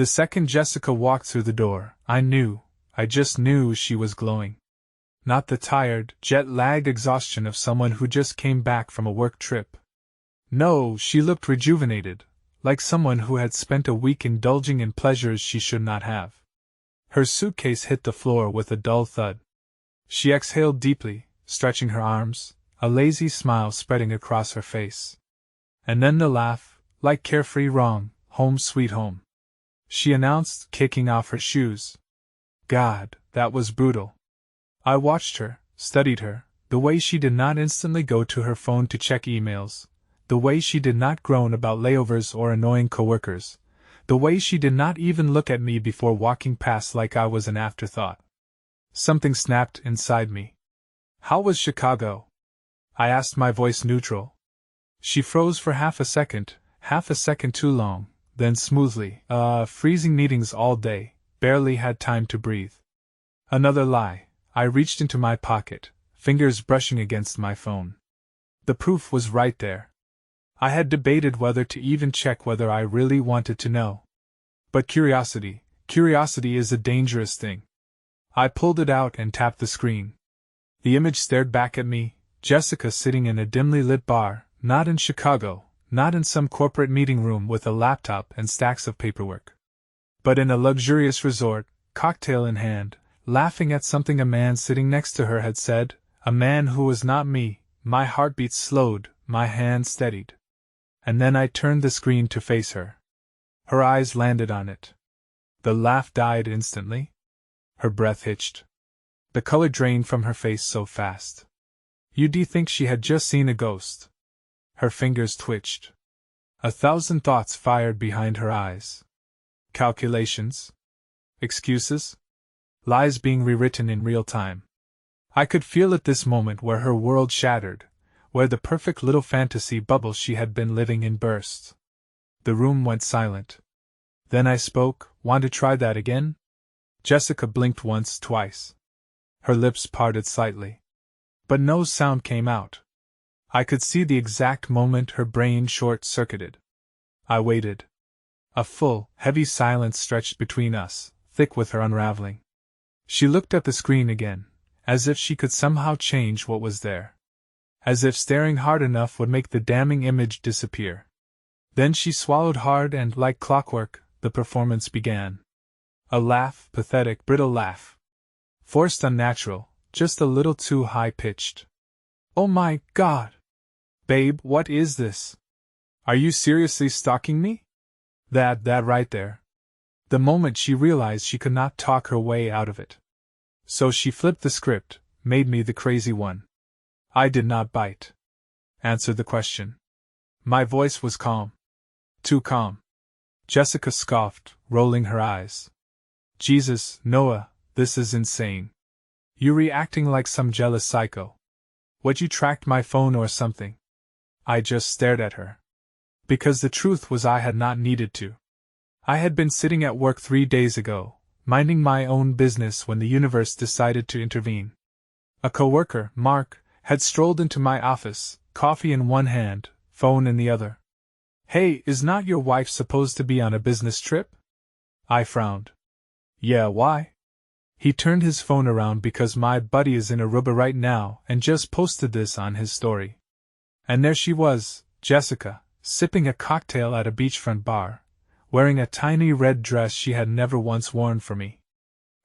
The second Jessica walked through the door, I just knew she was glowing. Not the tired, jet-lagged exhaustion of someone who just came back from a work trip. No, she looked rejuvenated, like someone who had spent a week indulging in pleasures she should not have. Her suitcase hit the floor with a dull thud. She exhaled deeply, stretching her arms, a lazy smile spreading across her face. And then the laugh, like carefree wrong, home sweet home. She announced, kicking off her shoes. God, that was brutal. I watched her, studied her, the way she did not instantly go to her phone to check emails, the way she did not groan about layovers or annoying coworkers, the way she did not even look at me before walking past like I was an afterthought. Something snapped inside me. How was Chicago? I asked, my voice neutral. She froze for half a second too long, then smoothly, freezing meetings all day, barely had time to breathe. Another lie. I reached into my pocket, fingers brushing against my phone. The proof was right there. I had debated whether to even check whether I really wanted to know. But curiosity is a dangerous thing. I pulled it out and tapped the screen. The image stared back at me, Jessica sitting in a dimly lit bar, not in Chicago, not in some corporate meeting room with a laptop and stacks of paperwork, but in a luxurious resort, cocktail in hand, laughing at something a man sitting next to her had said, a man who was not me. My heartbeat slowed, my hand steadied. And then I turned the screen to face her. Her eyes landed on it. The laugh died instantly. Her breath hitched. The color drained from her face so fast. You'd think she had just seen a ghost. Her fingers twitched. 1,000 thoughts fired behind her eyes. Calculations? Excuses? Lies being rewritten in real time. I could feel at this moment where her world shattered, where the perfect little fantasy bubble she had been living in burst. The room went silent. Then I spoke. Want to try that again? Jessica blinked once, twice. Her lips parted slightly. But no sound came out. I could see the exact moment her brain short-circuited. I waited. A full, heavy silence stretched between us, thick with her unraveling. She looked at the screen again, as if she could somehow change what was there. As if staring hard enough would make the damning image disappear. Then she swallowed hard and, like clockwork, the performance began. A laugh, pathetic, brittle laugh. Forced, unnatural, just a little too high-pitched. Oh my God! Babe, what is this? Are you seriously stalking me? That right there. The moment she realized she could not talk her way out of it. So she flipped the script, made me the crazy one. I did not bite. Answer the question. My voice was calm. Too calm. Jessica scoffed, rolling her eyes. Jesus, Noah, this is insane. You reacting like some jealous psycho. What, you tracked my phone or something? I just stared at her. Because the truth was I had not needed to. I had been sitting at work 3 days ago, minding my own business when the universe decided to intervene. A coworker, Mark, had strolled into my office, coffee in one hand, phone in the other. Hey, is not your wife supposed to be on a business trip? I frowned. Yeah, why? He turned his phone around because my buddy is in Aruba right now and just posted this on his story. And there she was, Jessica, sipping a cocktail at a beachfront bar, wearing a tiny red dress she had never once worn for me.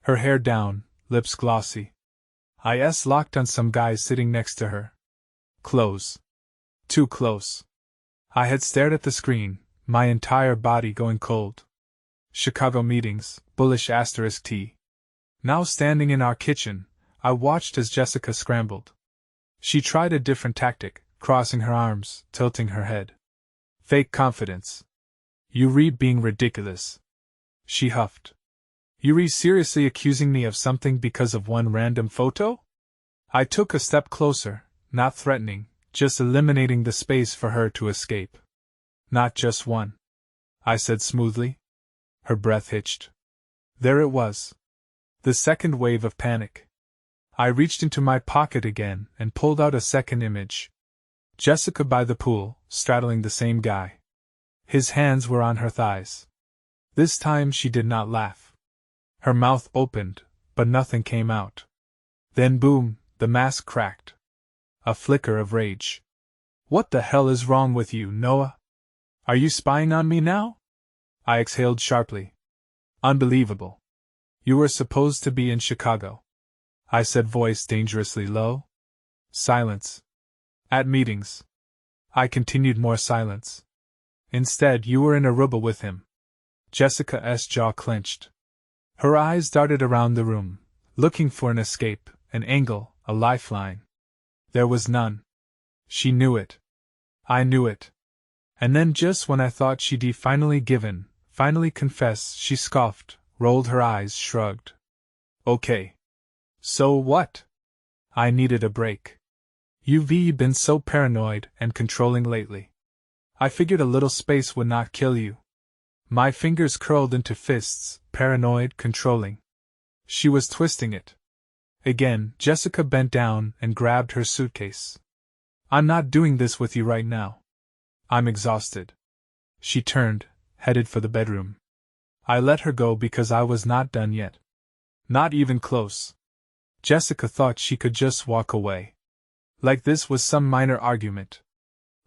Her hair down, lips glossy. Eyes locked on some guy sitting next to her. Close. Too close. I had stared at the screen, my entire body going cold. Chicago meetings, bullish *T. Now standing in our kitchen, I watched as Jessica scrambled. She tried a different tactic, crossing her arms, tilting her head. Fake confidence. You being ridiculous. She huffed. You seriously accusing me of something because of one random photo? I took a step closer, not threatening, just eliminating the space for her to escape. Not just one, I said smoothly. Her breath hitched. There it was. The second wave of panic. I reached into my pocket again and pulled out a second image. Jessica by the pool, straddling the same guy. His hands were on her thighs. This time she did not laugh. Her mouth opened, but nothing came out. Then boom, the mask cracked. A flicker of rage. What the hell is wrong with you, Noah? Are you spying on me now? I exhaled sharply. Unbelievable. You were supposed to be in Chicago, I said, voice dangerously low. Silence. At meetings. I continued, more silence. Instead, you were in Aruba with him. Jessica's jaw clenched. Her eyes darted around the room, looking for an escape, an angle, a lifeline. There was none. She knew it. I knew it. And then, just when I thought she'd finally given, finally confessed, she scoffed, rolled her eyes, shrugged. Okay. So what? I needed a break. You've been so paranoid and controlling lately. I figured a little space would not kill you. My fingers curled into fists, paranoid, controlling. She was twisting it. Again, Jessica bent down and grabbed her suitcase. I'm not doing this with you right now. I'm exhausted. She turned, headed for the bedroom. I let her go because I was not done yet. Not even close. Jessica thought she could just walk away. Like this was some minor argument.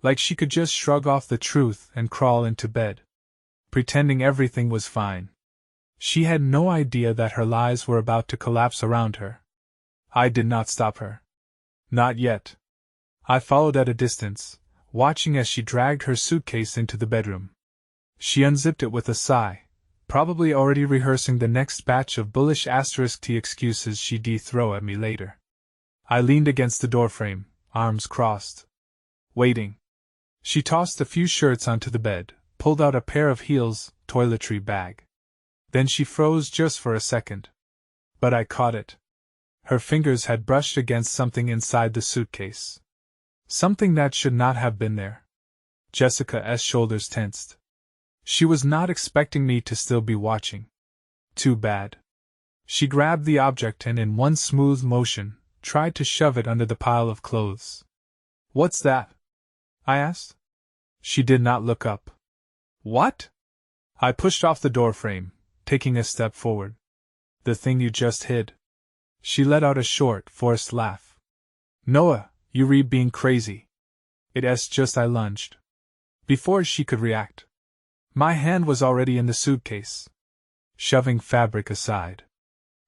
Like she could just shrug off the truth and crawl into bed, pretending everything was fine. She had no idea that her lies were about to collapse around her. I did not stop her. Not yet. I followed at a distance, watching as she dragged her suitcase into the bedroom. She unzipped it with a sigh, probably already rehearsing the next batch of bullish *T excuses she'd throw at me later. I leaned against the doorframe, arms crossed. Waiting. She tossed a few shirts onto the bed, pulled out a pair of heels, toiletry bag. Then she froze just for a second. But I caught it. Her fingers had brushed against something inside the suitcase. Something that should not have been there. Jessica's shoulders tensed. She was not expecting me to still be watching. Too bad. She grabbed the object and in one smooth motion, tried to shove it under the pile of clothes. What's that? I asked. She did not look up. What? I pushed off the doorframe, taking a step forward. The thing you just hid. She let out a short, forced laugh. Noah, you being crazy. It's just I lunged. Before she could react, my hand was already in the suitcase, shoving fabric aside.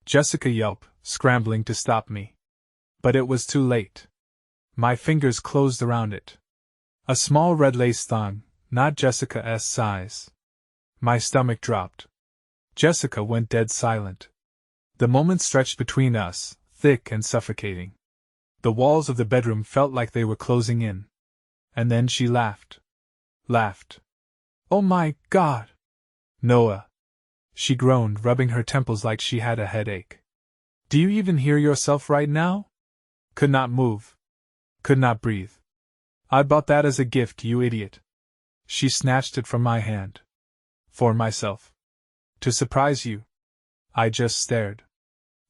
Jessica yelped, scrambling to stop me. But it was too late. My fingers closed around it. A small red lace thong, not Jessica's size. My stomach dropped. Jessica went dead silent. The moment stretched between us, thick and suffocating. The walls of the bedroom felt like they were closing in. And then she laughed. Laughed. Oh my God! Noah! She groaned, rubbing her temples like she had a headache. Do you even hear yourself right now? Could not move. Could not breathe. I bought that as a gift, you idiot. She snatched it from my hand. For myself. To surprise you. I just stared.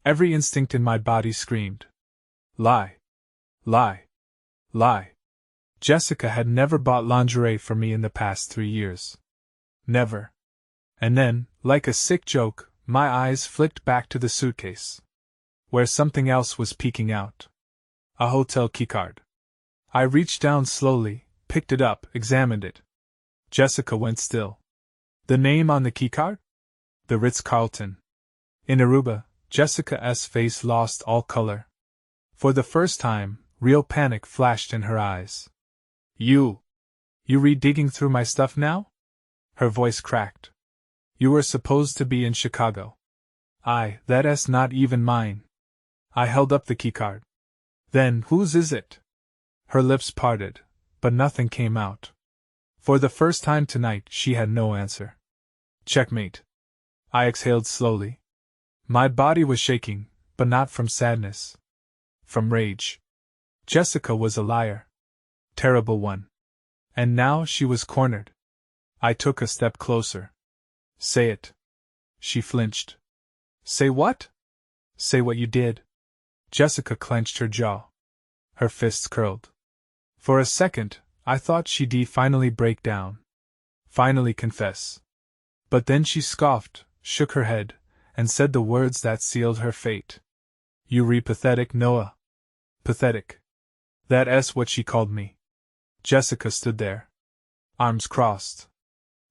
Every instinct in my body screamed. Lie. Lie. Lie. Jessica had never bought lingerie for me in the past 3 years. Never. And then, like a sick joke, my eyes flicked back to the suitcase, where something else was peeking out. A hotel keycard. I reached down slowly, picked it up, examined it. Jessica went still. The name on the keycard? The Ritz-Carlton. In Aruba, Jessica's face lost all color. For the first time, real panic flashed in her eyes. You digging through my stuff now? Her voice cracked. You were supposed to be in Chicago. That's not even mine. I held up the keycard. Then, whose is it? Her lips parted, but nothing came out. For the first time tonight, she had no answer. Checkmate. I exhaled slowly. My body was shaking, but not from sadness. From rage. Jessica was a liar. Terrible one. And now she was cornered. I took a step closer. Say it. She flinched. Say what? Say what you did. Jessica clenched her jaw. Her fists curled. For a second, I thought she'd finally break down. Finally confess. But then she scoffed, shook her head, and said the words that sealed her fate. You re pathetic, Noah. Pathetic. That's what she called me. Jessica stood there, arms crossed,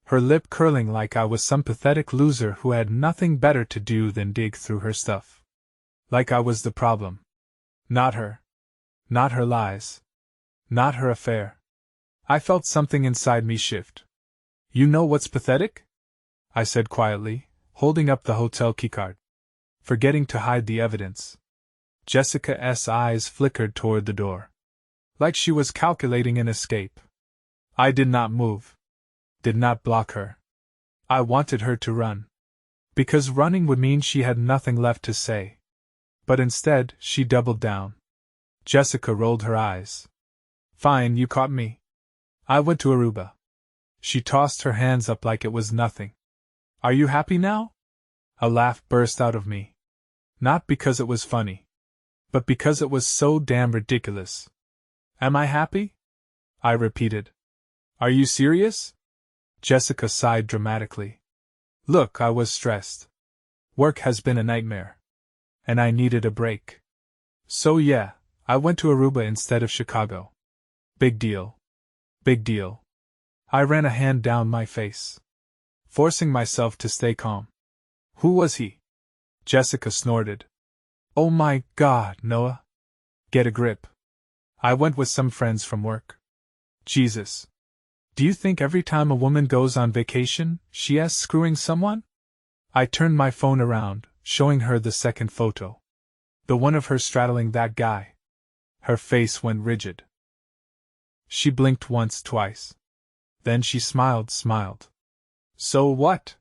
her lip curling like I was some pathetic loser who had nothing better to do than dig through her stuff. Like I was the problem. Not her. Not her lies. Not her affair. I felt something inside me shift. You know what's pathetic? I said quietly, holding up the hotel keycard. Forgetting to hide the evidence. Jessica's eyes flickered toward the door. Like she was calculating an escape. I did not move. Did not block her. I wanted her to run. Because running would mean she had nothing left to say. But instead, she doubled down. Jessica rolled her eyes. Fine, you caught me. I went to Aruba. She tossed her hands up like it was nothing. Are you happy now? A laugh burst out of me. Not because it was funny. But because it was so damn ridiculous. Am I happy? I repeated. Are you serious? Jessica sighed dramatically. Look, I was stressed. Work has been a nightmare. And I needed a break. So yeah, I went to Aruba instead of Chicago. Big deal. Big deal. I ran a hand down my face, forcing myself to stay calm. Who was he? Jessica snorted. Oh my God, Noah. Get a grip. I went with some friends from work. Jesus. Do you think every time a woman goes on vacation, she's screwing someone? I turned my phone around, showing her the second photo. The one of her straddling that guy. Her face went rigid. She blinked once, twice. Then she smiled. So what?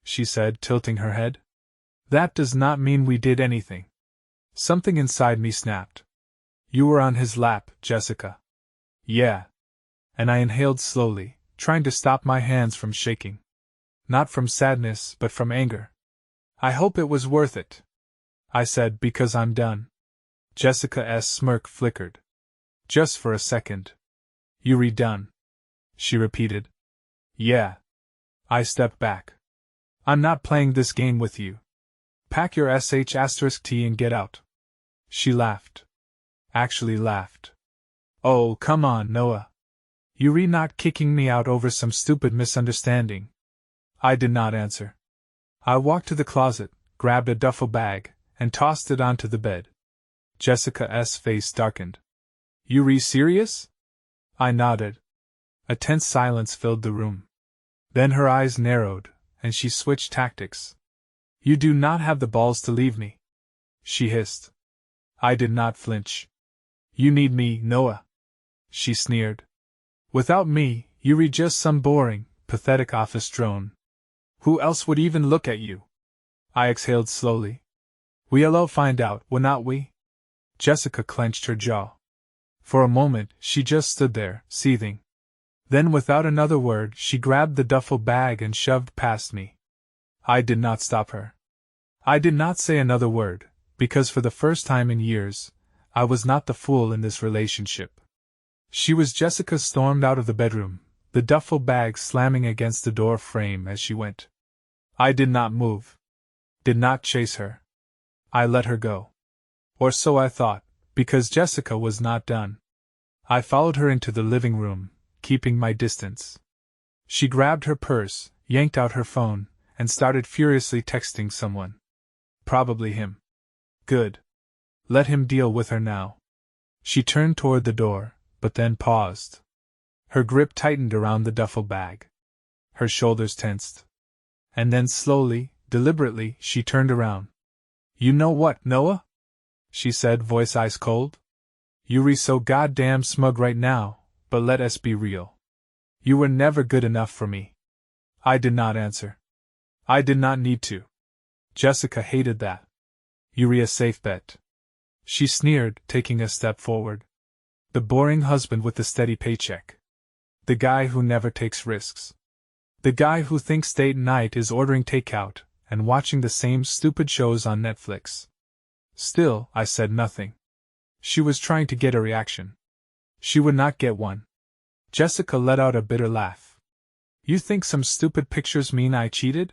She said, tilting her head. That does not mean we did anything. Something inside me snapped. You were on his lap, Jessica. Yeah. And I inhaled slowly, trying to stop my hands from shaking. Not from sadness, but from anger. I hope it was worth it, I said, because I'm done. Jessica's smirk flickered. Just for a second. You redone? She repeated. Yeah. I stepped back. I'm not playing this game with you. Pack your sh*t and get out. She laughed. Actually laughed. Oh, come on, Noah. You're not kicking me out over some stupid misunderstanding. I did not answer. I walked to the closet, grabbed a duffel bag, and tossed it onto the bed. Jessica's face darkened. You serious? I nodded. A tense silence filled the room. Then her eyes narrowed, and she switched tactics. You do not have the balls to leave me, she hissed. I did not flinch. You need me, Noah, she sneered. Without me, you're just some boring, pathetic office drone. Who else would even look at you? I exhaled slowly. We'll find out, will not we? Jessica clenched her jaw. For a moment, she just stood there, seething. Then without another word, she grabbed the duffel bag and shoved past me. I did not stop her. I did not say another word, because for the first time in years, I was not the fool in this relationship. She was. Jessica stormed out of the bedroom, the duffel bag slamming against the door frame as she went. I did not move. Did not chase her. I let her go. Or so I thought, because Jessica was not done. I followed her into the living room, keeping my distance. She grabbed her purse, yanked out her phone, and started furiously texting someone. Probably him. Good. Let him deal with her now. She turned toward the door, but then paused. Her grip tightened around the duffel bag. Her shoulders tensed. And then slowly, deliberately, she turned around. You know what, Noah? She said, voice ice cold. You're so goddamn smug right now, but let us be real. You were never good enough for me. I did not answer. I did not need to. Jessica hated that. You're a safe bet. She sneered, taking a step forward. The boring husband with the steady paycheck. The guy who never takes risks. The guy who thinks date night is ordering takeout and watching the same stupid shows on Netflix. Still, I said nothing. She was trying to get a reaction. She would not get one. Jessica let out a bitter laugh. You think some stupid pictures mean I cheated?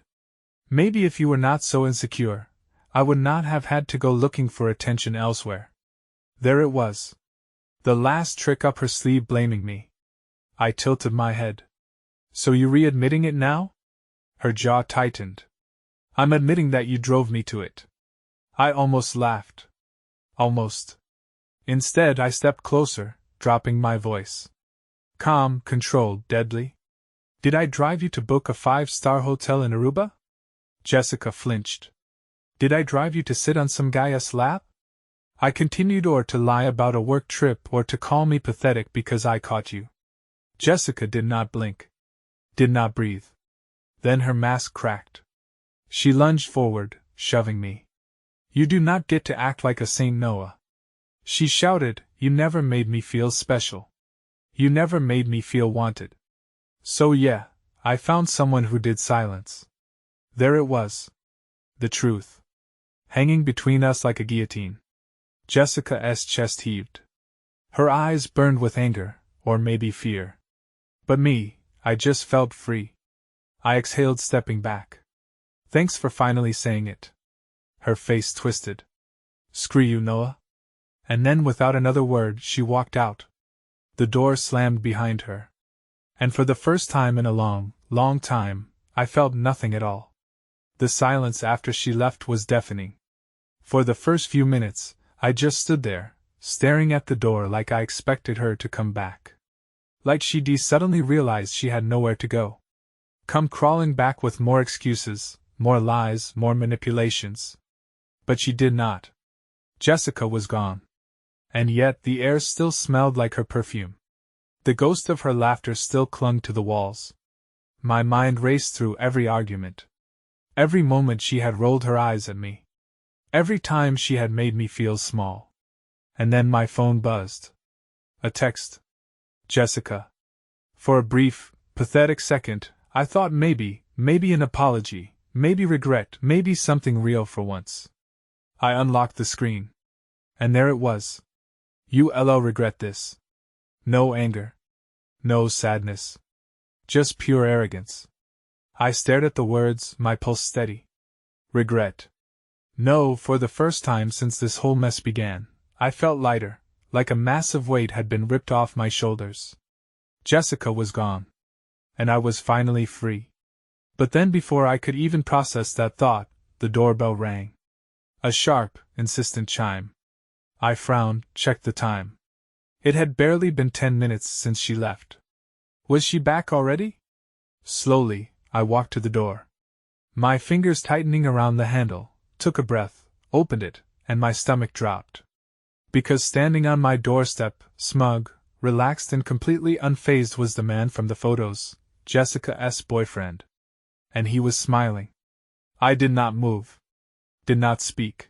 Maybe if you were not so insecure, I would not have had to go looking for attention elsewhere. There it was. The last trick up her sleeve blaming me. I tilted my head. So you re-admitting it now? Her jaw tightened. I'm admitting that you drove me to it. I almost laughed. Almost. Instead, I stepped closer, dropping my voice. Calm, controlled, deadly. Did I drive you to book a 5-star hotel in Aruba? Jessica flinched. Did I drive you to sit on some guy's lap? I continued, or to lie about a work trip, or to call me pathetic because I caught you. Jessica did not blink. Did not breathe. Then her mask cracked. She lunged forward, shoving me. You do not get to act like a Saint Noah. She shouted, you never made me feel special. You never made me feel wanted. So yeah, I found someone who did. Silence. There it was. The truth. Hanging between us like a guillotine. Jessica's chest heaved. Her eyes burned with anger, or maybe fear. But me, I just felt free. I exhaled, stepping back. Thanks for finally saying it. Her face twisted. Screw you, Noah. And then, without another word, she walked out. The door slammed behind her. And for the first time in a long, long time, I felt nothing at all. The silence after she left was deafening. For the first few minutes, I just stood there, staring at the door like I expected her to come back. Like she'd suddenly realized she had nowhere to go. Come crawling back with more excuses, more lies, more manipulations. But she did not. Jessica was gone. And yet the air still smelled like her perfume. The ghost of her laughter still clung to the walls. My mind raced through every argument. Every moment she had rolled her eyes at me. Every time she had made me feel small. And then my phone buzzed. A text. Jessica. For a brief, pathetic second, I thought maybe an apology, maybe regret, maybe something real for once. I unlocked the screen. And there it was. You'll regret this. No anger. No sadness. Just pure arrogance. I stared at the words, my pulse steady. Regret. No, for the first time since this whole mess began, I felt lighter, like a massive weight had been ripped off my shoulders. Jessica was gone. And I was finally free. But then, before I could even process that thought, the doorbell rang. A sharp, insistent chime. I frowned, checked the time. It had barely been 10 minutes since she left. Was she back already? Slowly, I walked to the door. My fingers tightening around the handle, took a breath, opened it, and my stomach dropped. Because standing on my doorstep, smug, relaxed and completely unfazed, was the man from the photos, Jessica's boyfriend. And he was smiling. I did not move. Did not speak.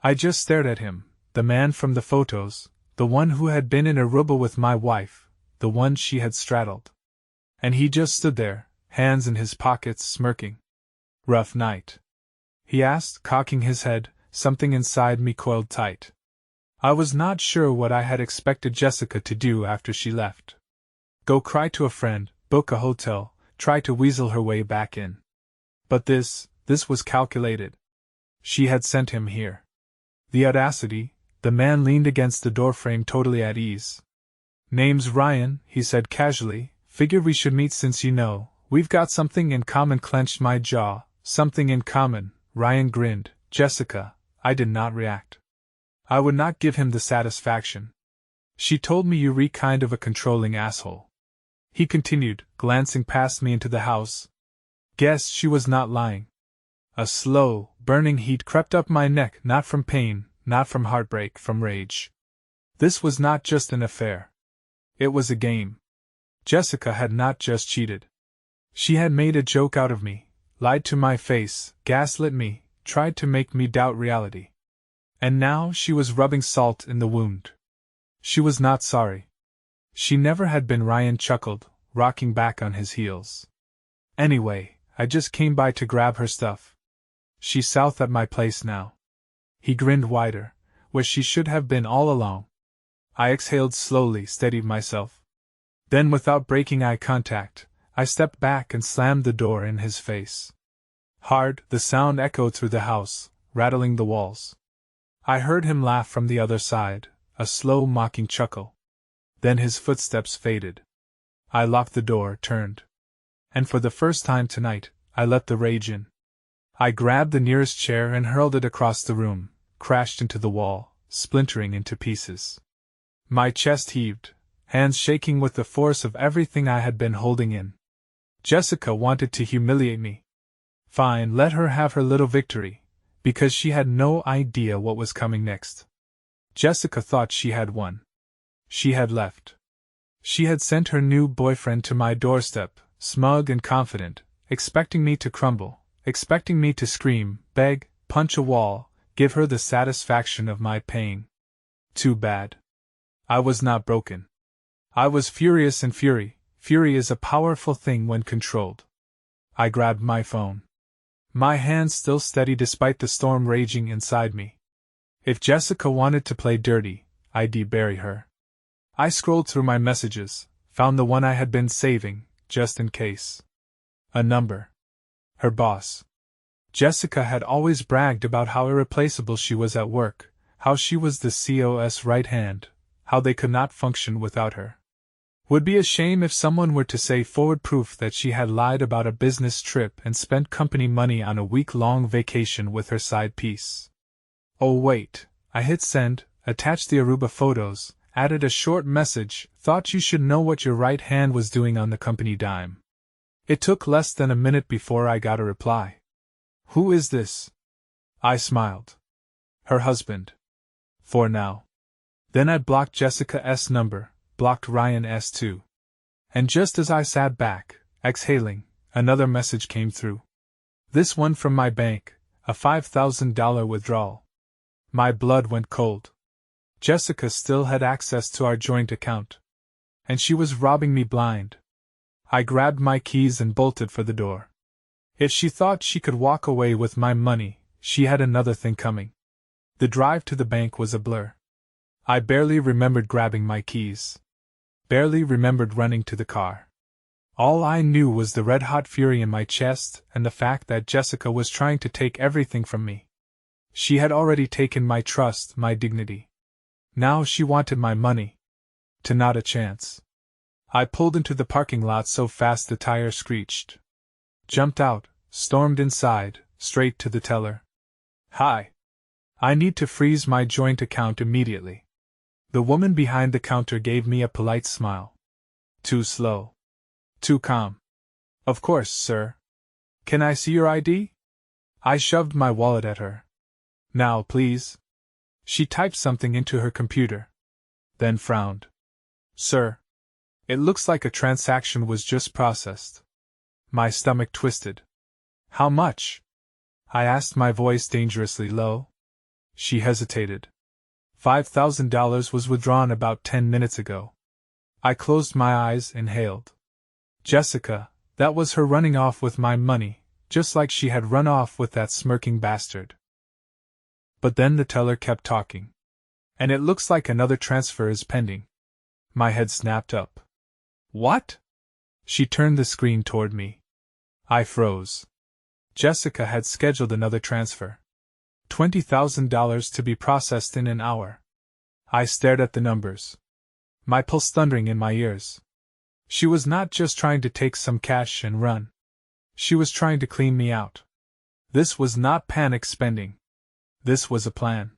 I just stared at him, the man from the photos, the one who had been in Aruba with my wife, the one she had straddled. And he just stood there, hands in his pockets, smirking. Rough night? He asked, cocking his head. Something inside me coiled tight. I was not sure what I had expected Jessica to do after she left. Go cry to a friend, book a hotel, try to weasel her way back in. But this was calculated. She had sent him here. The audacity. The man leaned against the doorframe, totally at ease. Name's Ryan, he said casually. Figure we should meet since we've got something in common. Clenched my jaw. Something in common. Ryan grinned. Jessica, I did not react. I would not give him the satisfaction. She told me you're kind of a controlling asshole. He continued, glancing past me into the house. Guess she was not lying. A slow, burning heat crept up my neck, not from pain, not from heartbreak, from rage. This was not just an affair. It was a game. Jessica had not just cheated. She had made a joke out of me, lied to my face, gaslit me, tried to make me doubt reality. And now she was rubbing salt in the wound. She was not sorry. She never had been. Ryan chuckled, rocking back on his heels. Anyway, I just came by to grab her stuff. She's south at my place now. He grinned wider, where she should have been all along. I exhaled slowly, steadied myself. Then, without breaking eye contact, I stepped back and slammed the door in his face. Hard, the sound echoed through the house, rattling the walls. I heard him laugh from the other side, a slow, mocking chuckle. Then his footsteps faded. I locked the door, turned. And for the first time tonight, I let the rage in. I grabbed the nearest chair and hurled it across the room, crashed into the wall, splintering into pieces. My chest heaved, hands shaking with the force of everything I had been holding in. Jessica wanted to humiliate me. Fine, let her have her little victory, because she had no idea what was coming next. Jessica thought she had won. She had left. She had sent her new boyfriend to my doorstep, smug and confident, expecting me to crumble, expecting me to scream, beg, punch a wall, give her the satisfaction of my pain. Too bad. I was not broken. I was furious, and fury is a powerful thing when controlled. I grabbed my phone. My hands still steady despite the storm raging inside me. If Jessica wanted to play dirty, I'd debury her. I scrolled through my messages, found the one I had been saving, just in case. A number. Her boss. Jessica had always bragged about how irreplaceable she was at work, how she was the CO's right hand, how they could not function without her. Would be a shame if someone were to say forward proof that she had lied about a business trip and spent company money on a week-long vacation with her side piece. Oh wait, I hit send, attached the Aruba photos, added a short message, thought you should know what your right hand was doing on the company dime. It took less than a minute before I got a reply. Who is this? I smiled. Her husband. For now. Then I blocked Jessica's number, blocked Ryan's too. And just as I sat back, exhaling, another message came through. This one from my bank, a $5,000 withdrawal. My blood went cold. Jessica still had access to our joint account. And she was robbing me blind. I grabbed my keys and bolted for the door. If she thought she could walk away with my money, she had another thing coming. The drive to the bank was a blur. I barely remembered grabbing my keys. Barely remembered running to the car. All I knew was the red-hot fury in my chest and the fact that Jessica was trying to take everything from me. She had already taken my trust, my dignity. Now she wanted my money. To not a chance. I pulled into the parking lot so fast the tire screeched. Jumped out, stormed inside, straight to the teller. Hi. I need to freeze my joint account immediately. The woman behind the counter gave me a polite smile. Too slow. Too calm. Of course, sir. Can I see your ID? I shoved my wallet at her. Now, please. She typed something into her computer. Then frowned. Sir. It looks like a transaction was just processed. My stomach twisted. How much? I asked, my voice dangerously low. She hesitated. $5,000 was withdrawn about 10 minutes ago. I closed my eyes, inhaled. Jessica, that was her running off with my money, just like she had run off with that smirking bastard. But then the teller kept talking. And it looks like another transfer is pending. My head snapped up. What? She turned the screen toward me. I froze. Jessica had scheduled another transfer. $20,000 to be processed in an hour. I stared at the numbers. My pulse thundering in my ears. She was not just trying to take some cash and run. She was trying to clean me out. This was not panic spending. This was a plan.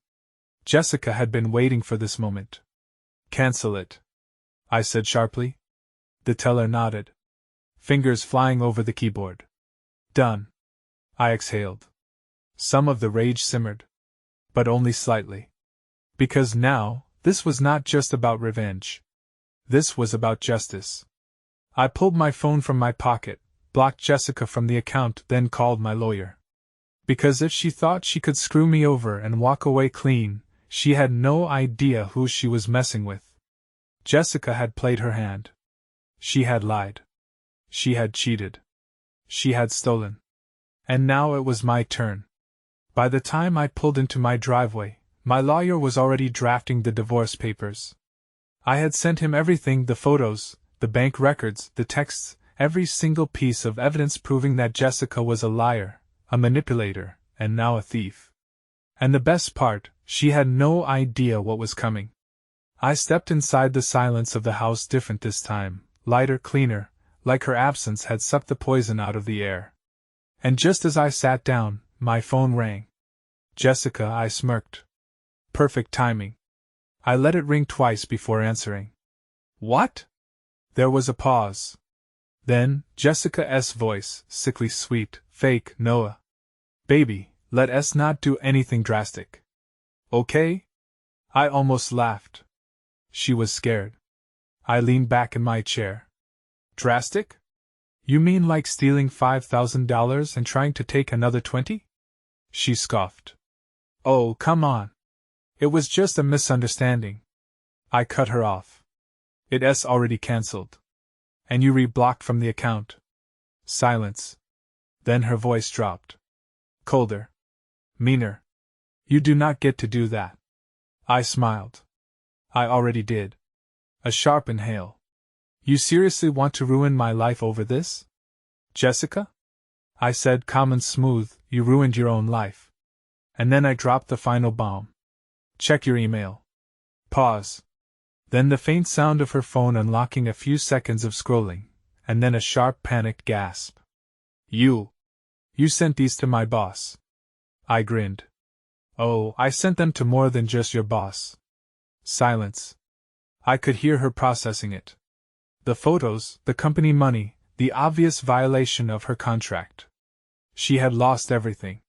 Jessica had been waiting for this moment. Cancel it, I said sharply. The teller nodded. Fingers flying over the keyboard. Done. I exhaled. Some of the rage simmered. But only slightly. Because now, this was not just about revenge. This was about justice. I pulled my phone from my pocket, blocked Jessica from the account, then called my lawyer. Because if she thought she could screw me over and walk away clean, she had no idea who she was messing with. Jessica had played her hand. She had lied. She had cheated. She had stolen. And now it was my turn. By the time I pulled into my driveway, my lawyer was already drafting the divorce papers. I had sent him everything, the photos, the bank records, the texts, every single piece of evidence proving that Jessica was a liar, a manipulator, and now a thief. And the best part, she had no idea what was coming. I stepped inside, the silence of the house different this time, lighter, cleaner, like her absence had sucked the poison out of the air. And just as I sat down, my phone rang. Jessica, I smirked. Perfect timing. I let it ring twice before answering. What? There was a pause. Then, Jessica's voice, sickly sweet, fake, Noah. Baby, let us not do anything drastic. Okay? I almost laughed. She was scared. I leaned back in my chair. Drastic? You mean like stealing $5,000 and trying to take another 20? She scoffed. Oh, come on. It was just a misunderstanding. I cut her off. It's already cancelled. And you reblocked from the account. Silence. Then her voice dropped. Colder. Meaner. You do not get to do that. I smiled. I already did. A sharp inhale. You seriously want to ruin my life over this? Jessica? I said, calm and smooth, you ruined your own life. And then I dropped the final bomb. Check your email. Pause. Then the faint sound of her phone unlocking, a few seconds of scrolling, and then a sharp panicked gasp. You sent these to my boss. I grinned. Oh, I sent them to more than just your boss. Silence. I could hear her processing it. The photos, the company money, the obvious violation of her contract. She had lost everything.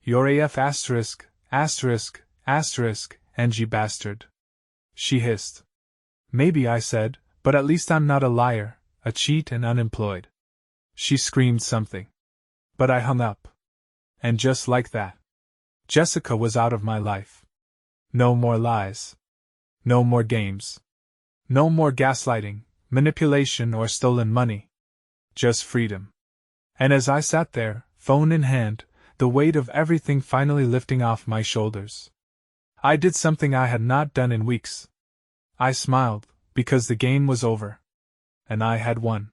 Your AF asterisk, asterisk, asterisk, NG bastard. She hissed. Maybe, I said, but at least I'm not a liar, a cheat, and unemployed. She screamed something. But I hung up. And just like that, Jessica was out of my life. No more lies. No more games. No more gaslighting, manipulation, or stolen money. Just freedom. And as I sat there, phone in hand, the weight of everything finally lifting off my shoulders, I did something I had not done in weeks. I smiled, because the game was over. And I had won.